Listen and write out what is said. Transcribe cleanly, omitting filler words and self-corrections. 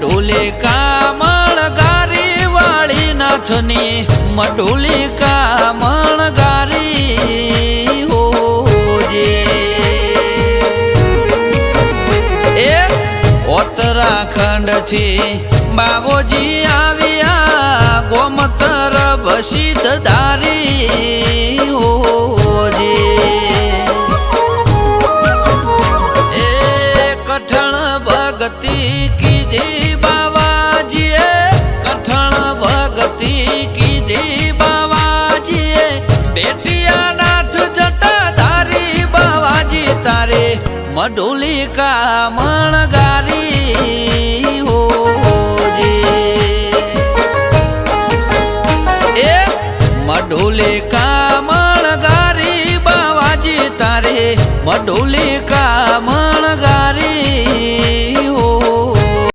મઢુલિકા મણગારી વાળી નાથની મઢુલિકા મણગારી હોજે એ ઉત્તરાખંડ થી બાબોજી આવ્યા ગોમતર બસીદ ધારી હોજે એ કઠણ ભગતિ કીધી બાવાજીએ કઠણ ભગતિ કીધી બાવાજીએ બેટિયા નાથ જટા ધારી બાવાજી તારે મઢુલિકા મણગારી હોજે એ મઢુલિકા મણગારી બાવાજી તારે મઢુલિકા